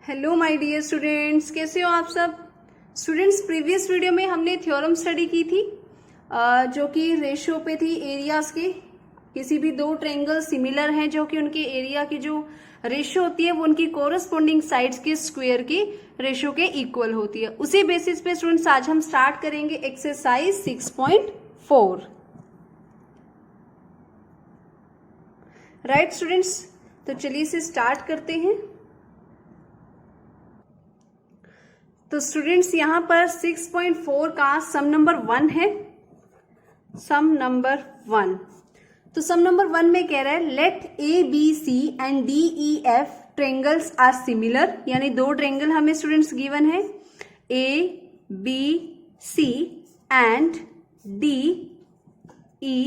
Hello my dear students, कैसे हो आप सब स्टूडेंट्स। प्रीवियस वीडियो में हमने थ्योरम स्टडी की थी जो कि रेशियो पे थी एरियाज के। किसी भी दो ट्रायंगल सिमिलर हैं जो कि उनके एरिया की जो रेशियो होती है वो उनकी कोरस्पोंडिंग साइड्स के स्क्वायर की रेशियो के इक्वल होती है। उसी बेसिस पे स्टूडेंट्स आज हम स्टार्ट करेंगे एक्सरसाइज 6.4। राइट स्टूडेंट्स, तो चलिए इसे स्टार्ट करते हैं। तो स्टूडेंट्स यहाँ पर 6.4 का सम नंबर 1 है। सम नंबर 1, तो सम नंबर 1 में कह रहा है let A B C and D E F triangles are similar, यानी दो ट्रायंगल हमें स्टूडेंट्स गिवन है A B C and D E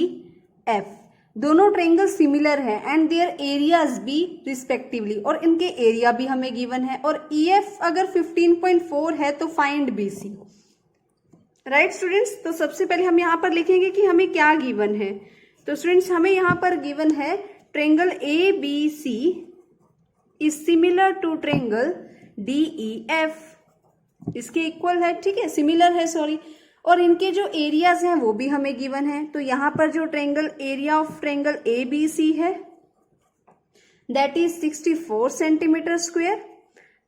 F. दोनों ट्रायंगल सिमिलर है एंड देयर एरियाज भी रिस्पेक्टिवली, और इनके एरिया भी हमें गिवन है। और EF अगर 15.4 है तो फाइंड BC। राइट स्टूडेंट्स, तो सबसे पहले हम यहाँ पर लिखेंगे कि हमें क्या गिवन है। तो स्टूडेंट्स हमें यहाँ पर गिवन है triangle ABC is similar to triangle DEF, इसके इक्वल है, ठीक है, सिमिलर है सॉरी। और इनके जो एरियाज हैं वो भी हमें गिवन है। तो यहां पर जो triangle area of triangle ABC है that is 64 centimetre square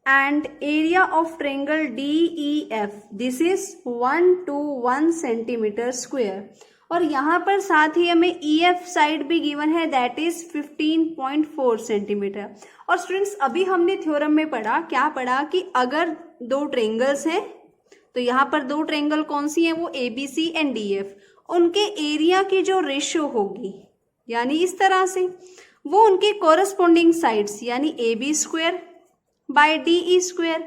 and area of triangle DEF this is 121 centimetre square. और यहां पर साथ ही हमें EF साइड भी गिवन है दैट इज 15.4 सेंटीमीटर। और स्टूडेंट्स अभी हमने थ्योरम में पढ़ा, क्या पढ़ा कि अगर दो ट्रायंगल्स हैं तो यहाँ पर दो ट्रायंगल कौन सी हैं, वो ABC एंड DF, उनके एरिया की जो रेशियो होगी यानी इस तरह से, वो उनके कोरस्पोंडिंग साइड्स यानी AB square bye DE square,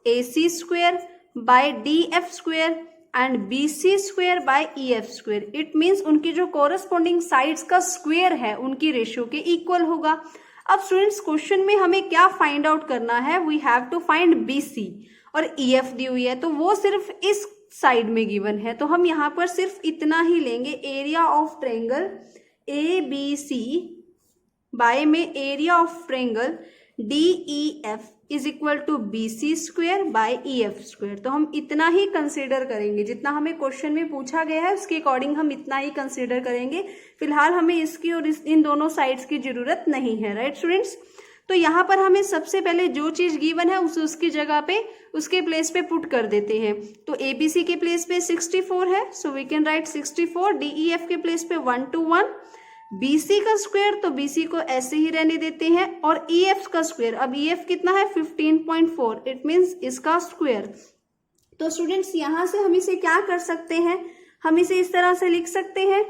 AC square by DF square and BC square by EF square. It means उनकी जो कोरस्पोंडिंग साइड्स का स्क्वायर है उनकी रेशियो के इक्वल होगा। अब स्टूडेंट्स क्वेश्चन में हमें क्या फाइंड आउट करना है, we have to find BC, और EF दी हुई है तो वो सिर्फ इस साइड में गिवन है। तो हम यहाँ पर सिर्फ इतना ही लेंगे, area of triangle ABC by में area of triangle DEF is equal to BC square by EF square. तो हम इतना ही कंसिडर करेंगे, जितना हमें क्वेश्चन में पूछा गया है उसके अकॉर्डिंग हम इतना ही कंसिडर करेंगे। फिलहाल हमें इसकी और इन दोनों साइड्स की जरूरत नहीं है। राइट स्टूडेंट्स, तो यहाँ पर हमें सबसे पहले जो चीज गिवन है उसकी जगह पे उसके प्लेस पे पुट कर देते हैं। तो ABC के प्लेस पे 64 है, so we can write 64। DEF के प्लेस पे 121, BC का स्क्वायर तो BC को ऐसे ही रहने देते हैं, और EF का स्क्वायर, अब EF कितना है 15.4, इट मीन्स इसका स्क्वायर। तो स्टूडेंट्स यहाँ से हम इसे क्या कर सकते हैं, हम इसे इस तरह से लिख सकते हैं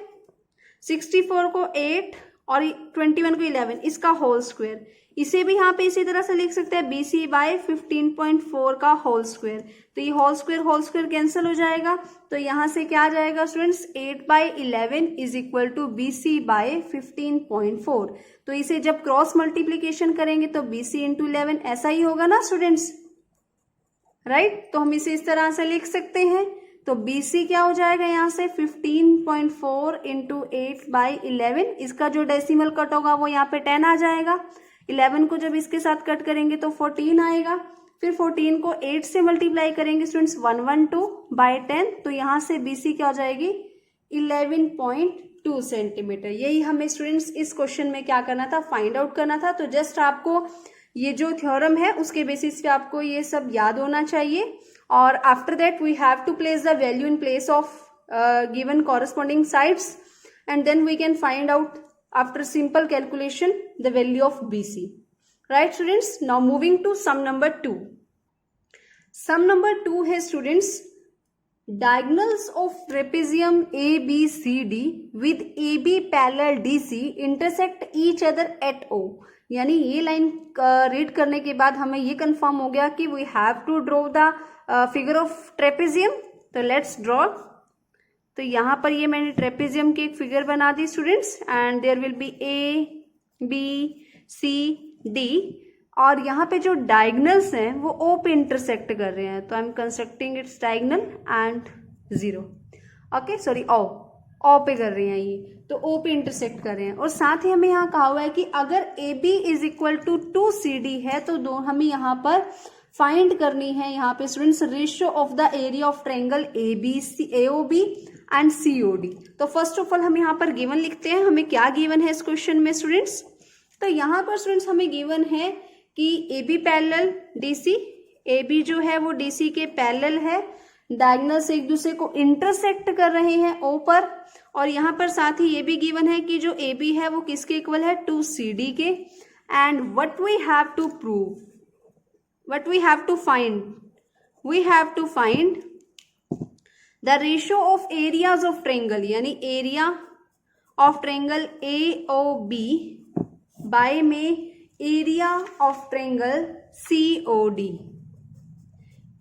64 को 8 और 21 को 11, इसका होल स्क्वायर। इसे भी यहाँ पे इसी तरह से लिख सकते हैं BC बाय 15.4 का होल स्क्वायर। तो ये होल स्क्वायर कैंसिल हो जाएगा, तो यहाँ से क्या आ जाएगा students 8 by 11 is equal to BC by 15.4। तो इसे जब क्रॉस मल्टीप्लीकेशन करेंगे तो BC इंटू 11 ऐसा ही होगा ना स्टूडेंट्स, राइट। तो हम इसे इस तरह से लिख सकते हैं। तो BC क्या हो जाएगा यहाँ से 15.4 इंटू 8 बाई 11, इसका जो डेसिमल कट होगा वो यहाँ पे 10 आ जाएगा। 11 को जब इसके साथ कट करेंगे तो 14 आएगा, फिर 14 को 8 से मल्टीप्लाई करेंगे स्टूडेंट्स 112 बाई 10, तो यहाँ से BC क्या हो जाएगी 11.2 सेंटीमीटर। यही हमें स्टूडेंट्स इस क्वेश्चन में क्या करना था, फाइंड आउट करना था। तो जस्ट आपको ये जो थ्योरम है उसके बेसिस पे आपको ये सब याद होना चाहिए। और after that we have to place the value in place of given corresponding sides and then we can find out after simple calculation the value of BC. Right students, now moving to sum number 2. Sum number 2 है students, diagonals of trapezium ABCD with AB parallel DC intersect each other at O। यानी ये line read करने के बाद हमें ये confirm हो गया कि we have to draw the figure of trapezium। तो let's draw। तो यहाँ पर ये मैंने ट्रेपेजियम की एक फिगर बना दी students, and there will be A B C D, और यहाँ पे जो डायगनल्स हैं वो O पे इंटरसेक्ट कर रहे हैं। तो I am constructing its diagonal and 0, okay sorry O पे कर रहे हैं ये, तो ओ पे इंटरसेक्ट कर रहे हैं। और साथ ही हमें यहाँ कहा हुआ है कि अगर A B is equal to 2CD है तो हमें यहाँ पर फाइंड करनी है यहाँ पे students ratio of the area of triangle AOB and COD। तो फर्स्ट ऑफ ऑल हम यहाँ पर गिवन लिखते हैं, हमें क्या गिवन है इस क्वेश्चन में स्टूडेंट्स। तो यहाँ पर स्टूडेंट्स हमें गिवन है कि AB पैरेलल DC, AB जो है वो DC के पैरेलल है, डायगोनल से एक दूसरे को इंटरसेक्ट कर रहे हैं O पर, और यहाँ पर साथ ही ये भी गिवन है कि जो AB है वो किसके इक्वल है 2CD के। And what we have to prove, what we have to find, we have to find the ratio of areas of triangle, यानी area of triangle AOB by में एरिया ऑफ ट्रायंगल COD।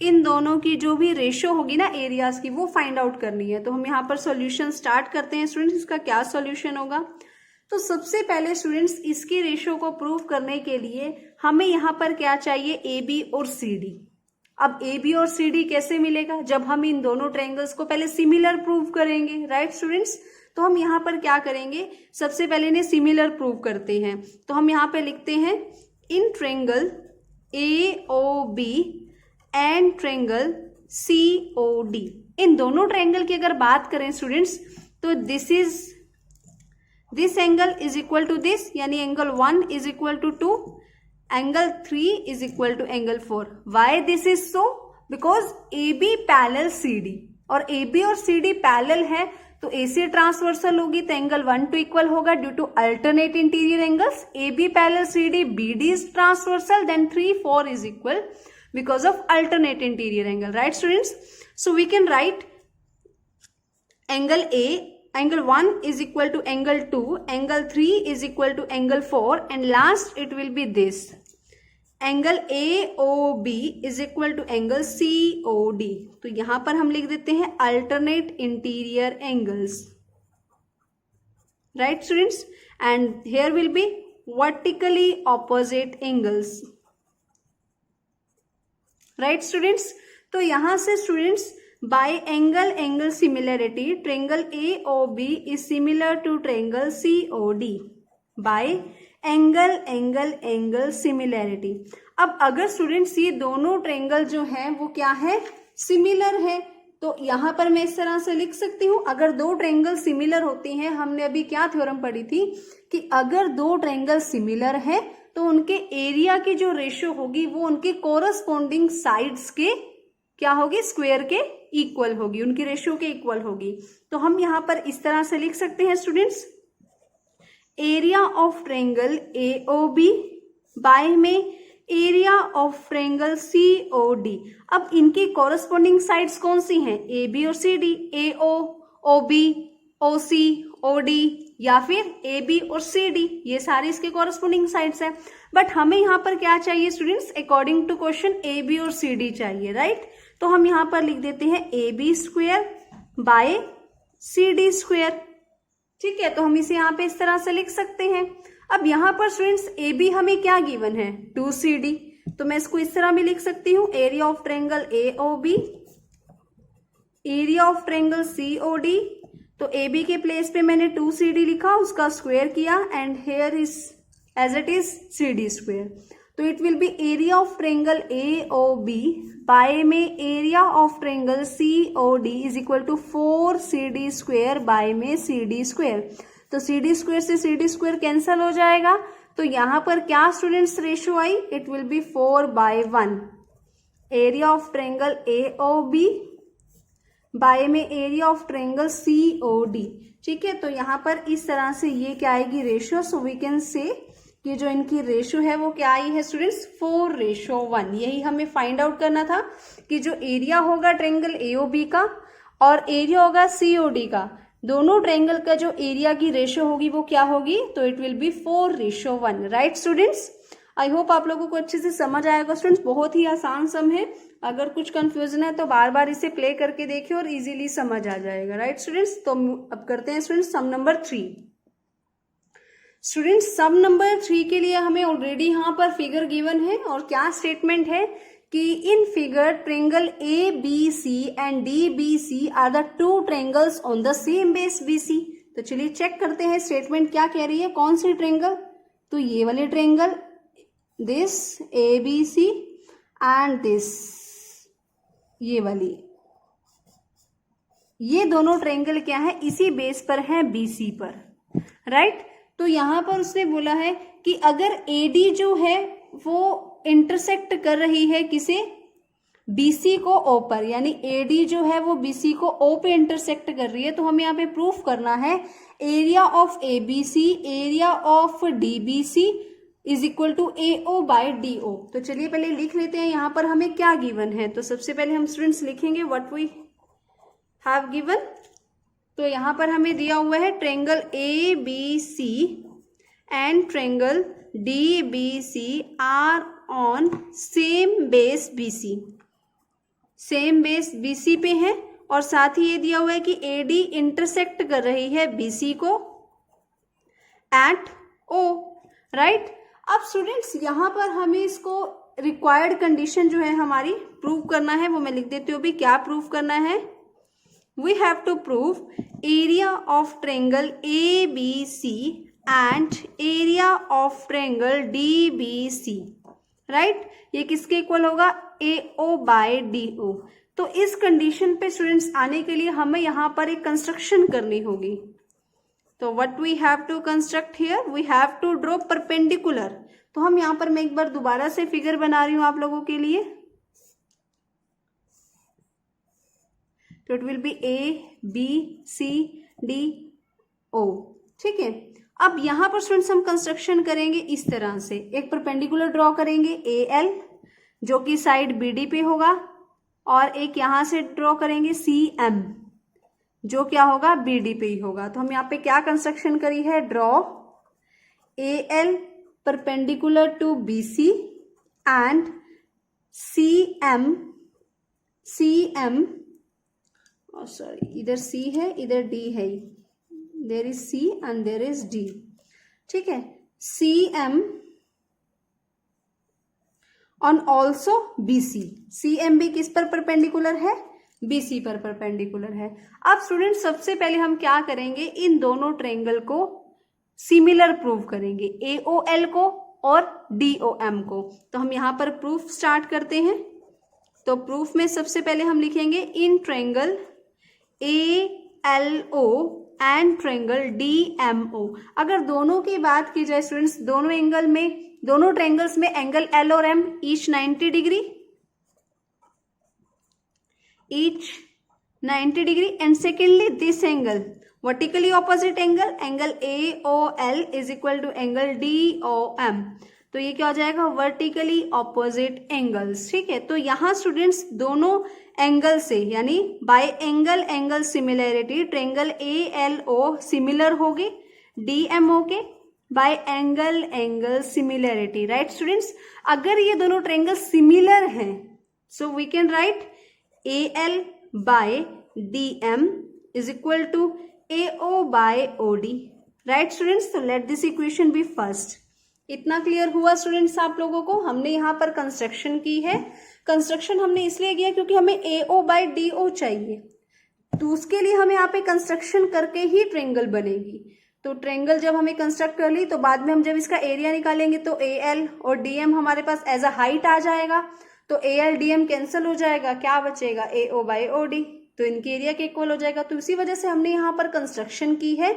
इन दोनों की जो भी ratio होगी ना areas की वो फाइंड आउट करनी है। तो हम यहाँ पर सॉल्यूशन स्टार्ट करते हैं स्टूडेंट्स। इसका क्या सॉल्यूशन होगा, तो सबसे पहले स्टूडेंट्स इसकी रेशियो को प्रूव करने के लिए हमें यहाँ पर क्या चाहिए, AB और CD। अब AB और CD कैसे मिलेगा, जब हम इन दोनों ट्रायंगल्स को पहले सिमिलर प्रूव करेंगे, राइट स्टूडेंट्स। तो हम यहाँ पर क्या करेंगे, सबसे पहले इन्हें सिमिलर प्रूव करते हैं। तो हम यहाँ पे लिखते हैं इन triangle AOB and triangle COD। इन दोनों ट्रायंगल की अगर बात करें स्टूडेंट्स तो this angle is equal to this, यानी angle 1 is equal to 2, angle 3 is equal to angle 4। Why this is so, because AB parallel CD, और AB और CD पैरेलल है तो AC ट्रांसवर्सल होगी तो एंगल 1 2 इक्वल होगा due to alternate interior angles. AB parallel CD, BD is transversal, then 3 4 is equal because of alternate interior angle, right students? So we can write angle A, angle 1 is equal to angle 2, angle 3 is equal to angle 4, and last it will be this angle AOB is equal to angle COD। तो यहां पर हम लिख देते हैं alternate interior angles, right students? And here will be vertically opposite angles, right students. तो यहां से students by angle similarity triangle AOB is similar to triangle COD by angle similarity. अब अगर स्टूडेंट्स ये दोनों ट्रायंगल जो हैं वो क्या है, सिमिलर है, तो यहां पर मैं इस तरह से लिख सकती हूं, अगर दो ट्रायंगल सिमिलर होती हैं, हमने अभी क्या थ्योरम पढ़ी थी कि अगर दो ट्रायंगल सिमिलर है तो उनके एरिया की जो रेशियो होगी वो उनके कोरस्पॉन्डिंग साइड्स के क्या होगी, स्क्वायर के इक्वल होगी, उनकी रेशियो के इक्वल होगी। तो हम यहां पर इस तरह से लिख सकते हैं students, area of triangle AOB by में एरिया ऑफ ट्रायंगल COD। अब इनकी कोरस्पॉन्डिंग साइड्स कौन सी हैं, AB और CD, AO, OB, OC, OD, या फिर AB और CD, ये सारे इसके कॉरस्पॉन्डिंग साइड्स हैं। बट हमें यहाँ पर क्या चाहिए students, according to question AB और CD चाहिए, राइट। तो हम यहाँ पर लिख देते हैं AB square by CD square, ठीक है। तो हम इसे यहाँ पे इस तरह से लिख सकते हैं। अब यहाँ पर स्टूडेंट्स AB हमें क्या गिवन है, 2CD, तो मैं इसको इस तरह भी लिख सकती हूँ, area of triangle AOB, area of triangle COD। तो AB के प्लेस पे मैंने 2CD लिखा, उसका स्क्वायर किया, and here is as it is CD square. तो it will be area of triangle AOB by में area of triangle COD is equal to 4CD square by में CD स्क्वायर। तो CD square से CD square cancel हो जाएगा, तो यहां पर क्या students ratio I, it will be 4/1, area of triangle AOB by में एरिया ऑफ ट्रायंगल COD, ठीक है। तो यहाँ पर इस तरह से ये क्या आएगी ratio, so we can say कि जो इनकी रेशियो है वो क्या आई है स्टूडेंट्स, 4:1। यही हमें फाइंड आउट करना था कि जो एरिया होगा ट्रायंगल AOB का और एरिया होगा COD का, दोनों ट्रायंगल का जो एरिया की रेशियो होगी वो क्या होगी, तो it will B 4:1, right students. I hope आप लोगों को अच्छे से समझ आएगा स्टूडेंट्स, बहुत ही आसान सम है। अगर कुछ कंफ्यूजन है तो बार बार इसे प्ले करके देखिए और इजीली समझ आ जाएगा, राइट स्टूडेंट्स। तो अब करते हैं students sum number 3। Students sum number 3 के लिए हमें ऑलरेडी यहाँ पर फिगर गिवन है और क्या स्टेटमेंट है कि in figure triangle ABC and DBC are the two triangles on the same base BC। तो चलिए चेक करते हैं स्टेटमेंट क्या कह रही है, कौन सी ट्रेंगल, तो ये वाली triangle, this ABC and this, ये वाली, ये दोनों ट्रेंगल क्या है, इसी बेस पर है BC पर, राइट। तो यहां पर उसने बोला है कि अगर AD जो है वो इंटरसेक्ट कर रही है किसे, BC को O पर, यानी AD जो है वो BC को O पे इंटरसेक्ट कर रही है, तो हमें यहाँ पे प्रूफ करना है area of ABC area of DBC is equal to AO by DO। तो चलिए पहले लिख लेते हैं यहाँ पर हमें क्या गिवन है। तो सबसे पहले हम स्टूडेंट्स लिखेंगे व्हाट वी हैव गिवन। तो यहाँ पर हमें दिया हुआ है triangle ABC and triangle DBC are on same base BC, same base BC पे है, और साथ ही ये दिया हुआ है कि AD इंटरसेक्ट कर रही है BC को एट O, राइट। अब स्टूडेंट्स यहाँ पर हमें इसको रिक्वायर्ड कंडीशन जो है हमारी प्रूव करना है, वो मैं लिख देती हूँ भी, क्या प्रूव करना है, we have to prove area of triangle ABC and area of triangle DBC, right. ये किसके इक्वल होगा, AO बाय DO। तो इस कंडीशन पे स्टूडेंट्स आने के लिए हमें यहाँ पर एक कंस्ट्रक्शन करनी होगी। तो what we have to construct here, we have to draw perpendicular. तो हम यहाँ पर मैं एक बार दोबारा से फिगर बना रही हूं आप लोगों के लिए। तो इट विल बी ABCDO, ठीक है। अब यहां पर स्टूडेंट्स हम कंस्ट्रक्शन करेंगे इस तरह से, एक परपेंडिकुलर ड्रॉ करेंगे AL जो कि साइड BD पे होगा, और एक यहां से ड्रॉ करेंगे CM जो क्या होगा, BD पे ही होगा। तो हम यहाँ पे क्या कंस्ट्रक्शन करी है, draw AL perpendicular to BC and CM sorry इधर C है इधर D है, there is C and there is D, ठीक है। CM on also BC, CM भी किस पर परपेंडिकुलर है, BC पर परपेंडिकुलर है। अब स्टूडेंट सबसे पहले हम क्या करेंगे, इन दोनों ट्रेंगल को सिमिलर प्रूव करेंगे, AOL को और DOM को। तो हम यहाँ पर प्रूफ स्टार्ट करते हैं। तो प्रूफ में सबसे पहले हम लिखेंगे in triangle ALO and triangle DMO। अगर दोनों की बात की जाए स्टूडेंट्स, दोनों ट्रेंगल्स में एंगल L और M each 90 degree, and secondly this angle vertically opposite angle AOL is equal to angle DOM। तो ये क्या हो जाएगा, वर्टिकली ऑपोजिट एंगल्स, ठीक है। तो यहाँ स्टूडेंट्स दोनों एंगल से, यानी by angle similarity triangle ALO similar होगी DMO के by angle similarity, right students. अगर ये दोनों ट्रेंगल सिमिलर हैं, so we can write AL by DM is equal to AO by OD, right students. तो let this equation be first. इतना clear हुआ students आप लोगों को। हमने यहाँ पर कंस्ट्रक्शन की है। कंस्ट्रक्शन हमने इसलिए किया क्योंकि हमें AO बाय DO चाहिए, तो उसके लिए हमें यहाँ पे कंस्ट्रक्शन करके ही ट्रेंगल बनेगी। तो ट्रेंगल जब हमें कंस्ट्रक्ट कर ली, तो बाद में हम जब इसका एरिया निकालेंगे तो AL और DM हमारे पास एज अ हाइट आ जाएगा। तो AL DM कैंसिल हो जाएगा, क्या बचेगा, AO बाय OD, तो इनके एरिया के इक्वल हो जाएगा। तो इसी वजह से हमने यहाँ पर कंस्ट्रक्शन की है,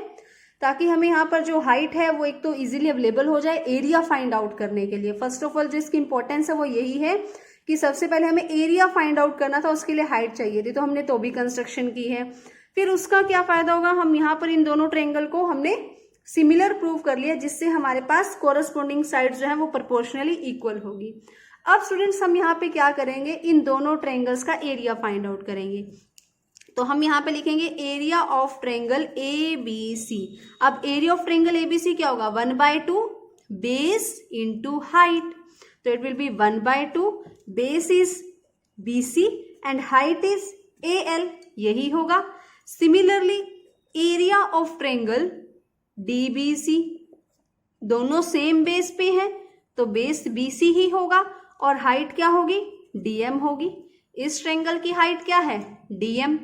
ताकि हमें यहाँ पर जो हाइट है वो एक तो इजीली अवेलेबल हो जाए एरिया फाइंड आउट करने के लिए। फर्स्ट ऑफ ऑल जो इसकी इंपॉर्टेंस है वो यही है कि सबसे पहले हमें एरिया फाइंड आउट करना था, उसके लिए हाइट चाहिए थी, तो हमने तो भी कंस्ट्रक्शन की है। फिर उसका क्या फायदा होगा, हम यहाँ पर इन दोनों ट्रेंगल को हमने सिमिलर प्रूव कर लिया, जिससे हमारे पास कोरस्पोंडिंग साइड जो है वो प्रोपोर्शनली इक्वल होगी। अब स्टूडेंट्स हम यहाँ पे क्या करेंगे, इन दोनों ट्रेंगल्स का एरिया फाइंड आउट करेंगे। तो हम यहाँ पे लिखेंगे एरिया ऑफ ट्रेंगल ABC। अब एरिया ऑफ ट्रेंगल ABC क्या होगा, 1/2 बेस इंटू हाइट। तो it will B 1/2, base is BC and height is AL, यही होगा। Similarly area of triangle DBC, दोनों सेम बेस पे हैं तो बेस BC ही होगा और हाइट क्या होगी, DM होगी। इस ट्रायंगल की हाइट क्या है, DM,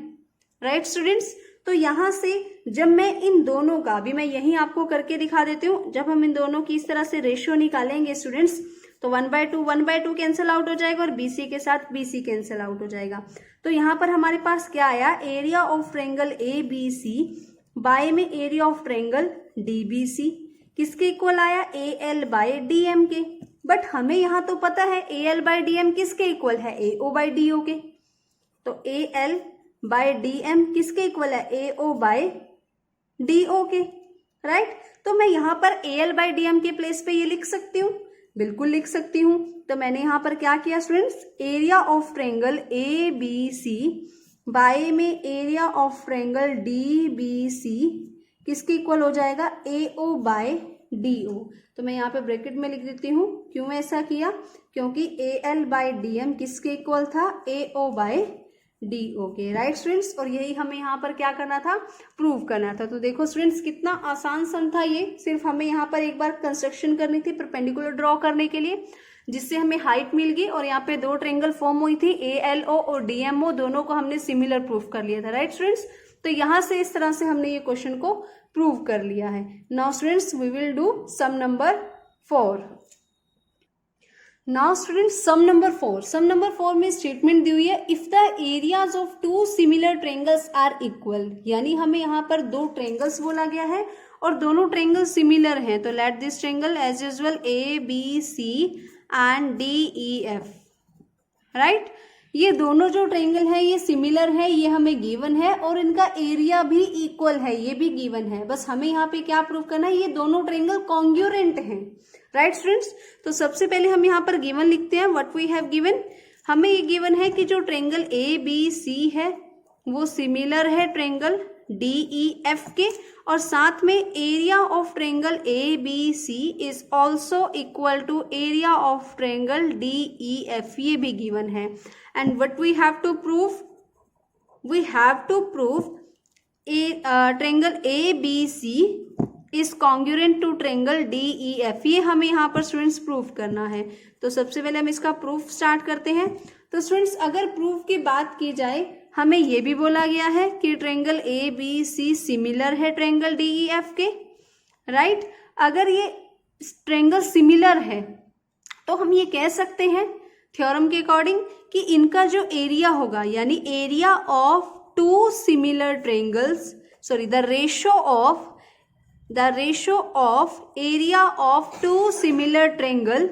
राइट स्टूडेंट्स। तो यहां से जब मैं इन दोनों का, अभी मैं यही आपको करके दिखा देती हूँ, जब हम इन दोनों की इस तरह से रेशियो निकालेंगे स्टूडेंट्स तो 1/2 कैंसिल आउट हो जाएगा और BC के साथ BC कैंसिल आउट हो जाएगा। तो यहाँ पर हमारे पास क्या आया, area of triangle ABC by में एरिया ऑफ ट्रायंगल DBC किसके इक्वल आया, AL/DM के। बट हमें यहाँ तो पता है AL/DM किसके इक्वल है, AO/DO के। तो AL/DM किसके इक्वल है, AO/DO के, राइट। तो मैं यहाँ पर AL/DM के प्लेस पे ये लिख सकती हूँ, बिल्कुल लिख सकती हूँ। तो मैंने यहाँ पर क्या किया students, area of triangle ABC by में एरिया ऑफ ट्रायंगल DBC किसके इक्वल हो जाएगा, AO/DO। तो मैं यहाँ पे ब्रैकेट में लिख देती हूँ। क्यों ऐसा किया, क्योंकि AL/DM किसके इक्वल था, AO/DO के, राइट स्टूडेंट्स। और यही हमें यहाँ पर क्या करना था, प्रूव करना था। तो देखो स्टूडेंट्स कितना आसान सम था ये, सिर्फ हमें यहाँ पर एक बार कंस्ट्रक्शन करनी थी परपेंडिकुलर ड्रॉ करने के लिए, जिससे हमें हाइट मिल गई और यहाँ पे दो ट्रायंगल फॉर्म हुई थी, ALO और DMO, दोनों को हमने सिमिलर प्रूफ कर लिया था, राइट स्टूडेंट्स। तो यहाँ से इस तरह से हमने ये क्वेश्चन को प्रूव कर लिया है। Now students we will do sum number 4। Now students sum number 4 में स्टेटमेंट दी हुई है, if the areas of two similar triangles are equal, यानी हमें यहाँ पर दो ट्रायंगल्स बोला गया है और दोनों ट्रायंगल सिमिलर हैं। तो let this triangle as usual ABC and DEF, right. ये दोनों जो ट्रायंगल है ये सिमिलर है, ये हमें गिवन है और इनका एरिया भी इक्वल है, ये भी गिवन है। बस हमें यहाँ पे क्या प्रूव करना है, ये दोनों ट्रायंगल कॉन्ग्रुएंट हैं, राइट स्टूडेंट्स। तो सबसे पहले हम यहाँ पर गिवन लिखते हैं, व्हाट वी हैव गिवन। हमें ये गिवन है कि जो ट्रायंगल ABC है वो सिमिलर है ट्रायंगल DEF के, और साथ में area of triangle ABC is also equal to area of triangle DEF, ये भी गिवन है। And what we have to prove, we have to prove triangle ABC is congruent to triangle DEF, ये हमें यहाँ पर स्टूडेंट्स प्रूफ करना है। तो सबसे पहले हम इसका प्रूफ स्टार्ट करते हैं। तो स्टूडेंट्स अगर प्रूफ की बात की जाए, हमें ये भी बोला गया है कि ट्रायंगल ABC सिमिलर है ट्रायंगल DEF के, राइट। अगर ये ट्रायंगल सिमिलर है तो हम ये कह सकते हैं थ्योरम के अकॉर्डिंग कि इनका जो एरिया होगा, यानी area of two similar triangles, sorry the ratio of area of two similar triangle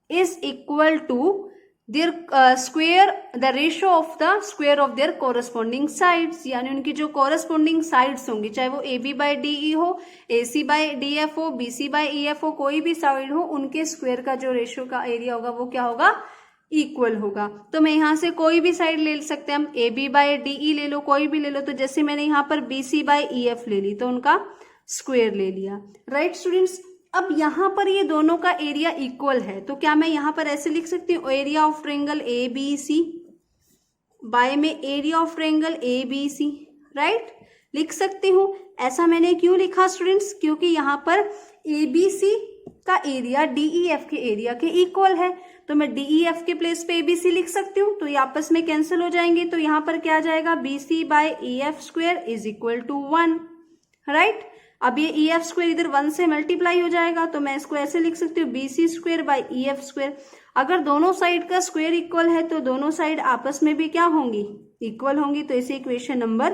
is equal to their square, the ratio of the square of their corresponding sides, यानी उनकी जो corresponding sides होंगी, चाहे वो AB/DE हो, AC/DF हो, BC/EF हो, कोई भी साइड हो, उनके स्क्वायर का जो रेशियो का एरिया होगा वो क्या होगा, इक्वल होगा। तो मैं यहाँ से कोई भी साइड ले सकते हैं, हम AB/DE ले लो, कोई भी ले लो। तो जैसे मैंने यहाँ पर BC/EF ले ली तो उनका स्क्वायर ले लिया, राइट स्टूडेंट्स। अब यहाँ पर ये दोनों का एरिया इक्वल है, तो क्या मैं यहाँ पर ऐसे लिख सकती हूँ, area of triangle ABC by में area of triangle ABC, right, लिख सकती हूँ। ऐसा मैंने क्यों लिखा स्टूडेंट्स, क्योंकि यहाँ पर ABC का एरिया DEF के एरिया के इक्वल है, तो मैं DEF के प्लेस पे ABC लिख सकती हूँ। तो ये आपस में कैंसिल हो जाएंगे, तो यहाँ पर क्या आ जाएगा, BC/EF square is equal to 1, right. अब ये EF स्क्वायर इधर 1 से मल्टीप्लाई हो जाएगा, तो मैं इसको ऐसे लिख सकती हूँ, BC square by EF square. अगर दोनों साइड का स्क्वायर इक्वल है तो दोनों साइड आपस में भी क्या होंगी, इक्वल होंगी। तो इसे इक्वेशन नंबर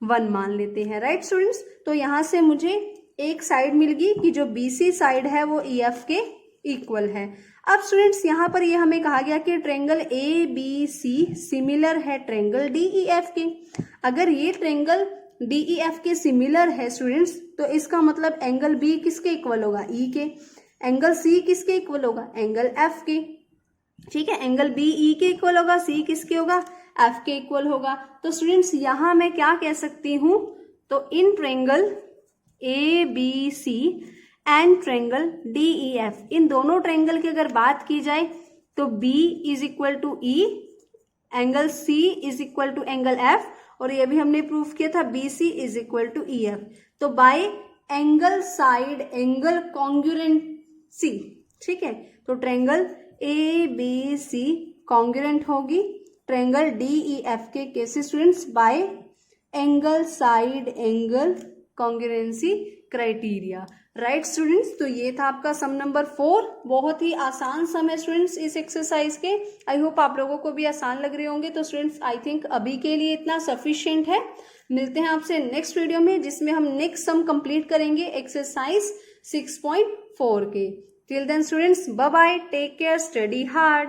1 मान लेते हैं, राइट स्टूडेंट्स। तो यहाँ से मुझे एक साइड मिल गई कि जो BC साइड है वो EF के इक्वल है। अब स्टूडेंट्स यहाँ पर ये हमें कहा गया कि ट्रायंगल ABC सिमिलर है ट्रायंगल DEF के। अगर ये ट्रायंगल DEF के सिमिलर है स्टूडेंट्स, तो इसका मतलब एंगल B किसके इक्वल होगा, E के। एंगल C किसके इक्वल होगा, एंगल F के, ठीक है। एंगल B E के इक्वल होगा, C किसके होगा, F के इक्वल होगा। तो स्टूडेंट्स यहाँ मैं क्या कह सकती हूँ, तो in triangle ABC and triangle DEF, इन दोनों ट्रायंगल की अगर बात की जाए तो B is equal to E, angle C is equal to angle F, और ये भी हमने प्रूफ किया था BC is equal to EF। तो by angle side angle congruency, ठीक है। तो triangle A B C congruent होगी ट्रायंगल डी ई एफ के cases students by angle side angle congruency criteria, right students. तो ये था आपका सम नंबर 4, बहुत ही आसान सम है स्टूडेंट्स इस एक्सरसाइज के। आई होप आप लोगों को भी आसान लग रहे होंगे। तो स्टूडेंट्स आई थिंक अभी के लिए इतना सफिशिएंट है। मिलते हैं आपसे नेक्स्ट वीडियो में जिसमें हम नेक्स्ट सम कंप्लीट करेंगे एक्सरसाइज 6.4 के। Till then students bye bye, take care, study hard.